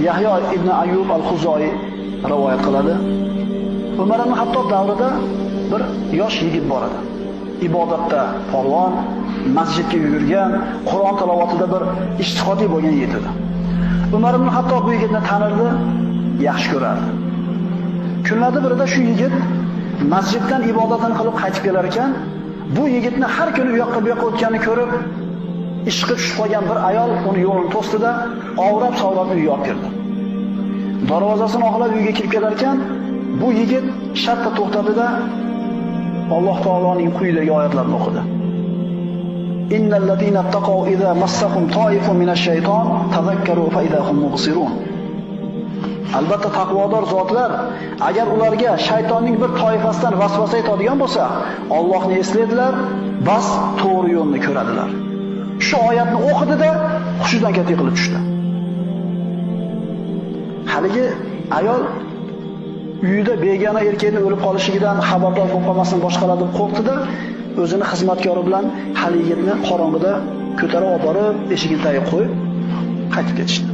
Yahyo ibn Ayyub al-Xuzoiy rivoyat qiladi. Umar ibn Hattob davrida bir yosh yigit bor edi. Ibodatda polvon, masjidga yurgan, Qur'on tilovatida bir ishtiqodiy bo'lgan yigit edi. Umar ibn Hattob bu yigitni tanirdi, yaxshi ko'rardi. Kunlardan birida shu yigit masjiddan ibodatini qilib qaytib kelar ekan, bu yigitni har kuni u yoqqa bu yoqqa o'tganini ko'rib, ishqi tushib qolgan bir ayol uni yo'lini to'sdida, ovrab-sovrab uyga olib kirdi. Darvozasini oqlab uyga kirib kelar ekan, bu yigit shartta to'xtadi-da, Alloh taoloning quyidagi oyatlarini o'qidi. Innal ladina taqaw idza massahum ta'ifun minash shayton tadhakkaru fa idza hum mubsirun. Albatta taqvodor zotlar agar ularga shaytonning bir toifasidan vasvasa etadigan bo'lsa, Allohni esladilar, bas to'g'ri yo'lni ko'radilar. Shu oyatni o'qidi-da, hushidan ketib yiqilib tushdi. Haligi ayol uyida begona erkakni o'lib qolishidan xabardor bo'lib qolmasin boshqalar deb qo'rqdi-da, o'zini xizmatkori bilan hali yigitni qorong'ida ko'tarib olib borib, eshigini tagiga qo'yib qaytib ketishdi.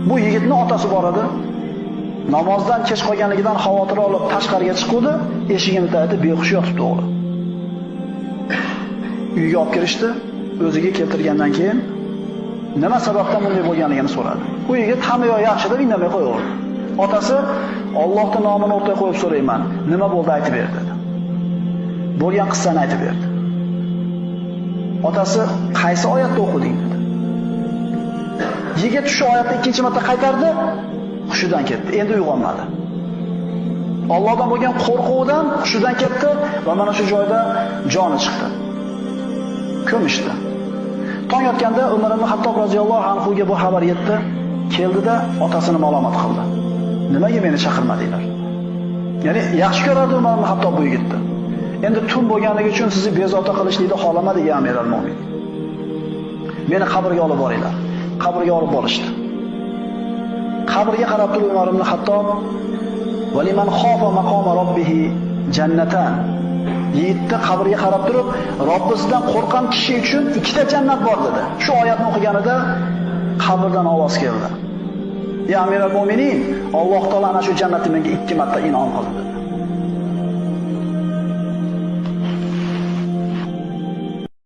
Bu yigitning otasi bor edi. Namozdan kech qolganligidan xavotir olib tashqariga chiqdi, eshigini tagida behush yotibdi o'g'li. Uyga olib kirishdi, o'ziga keltirgandan keyin nima sababdan bunday bo'lganligini so'radi. Bu yigit hamma yo'q yaxshi deb indamay qo'yaverdi. Otasi Allohning nomini o'rtaga qo'yib so'rayman, nima bo'ldi aytib ber dedi. Bo'lgan qissani aytib berdi. Otasi qaysi oyatda o'qiding dedi. Yigit shu oyatni ikkinchi marta qaytardi, hushidan ketdi. Endi uyg'onmadi. Allohdan bo'lgan qo'rquvidan hushidan ketdi va mana shu joyda joni chiqdi. Ko'mishdi. Tong yotganda Umar ibn Hattob roziyallohu anhu ga bu xabar yetdi. Keldida otasini malomat qildi. Nimaga meni chaqirmadinglar? Ya'ni yaxshi ko'rardi Umar ibn Hattob bu yigitni. Endi tun bo'lganligi uchun sizni bezovta qilishlikni xohlamadik ya Amirul Mo'min. Meni qabrga olib boringlar. Qabrga olib borishdi. Qabrga qarab turib Umar ibn Hattob va liman xofa maqoma robbih jannatan. Yigitni qabrga qarab turib, Robbisidan qo'rqqan kishi uchun ikkita jannat bor dedi. Shu oyatni o'qiganida qabrdan ovoz keldi. Ya Amirul Mo'minin, Alloh taolo ana shu jannatni menga 2 marta inom qildi dedi.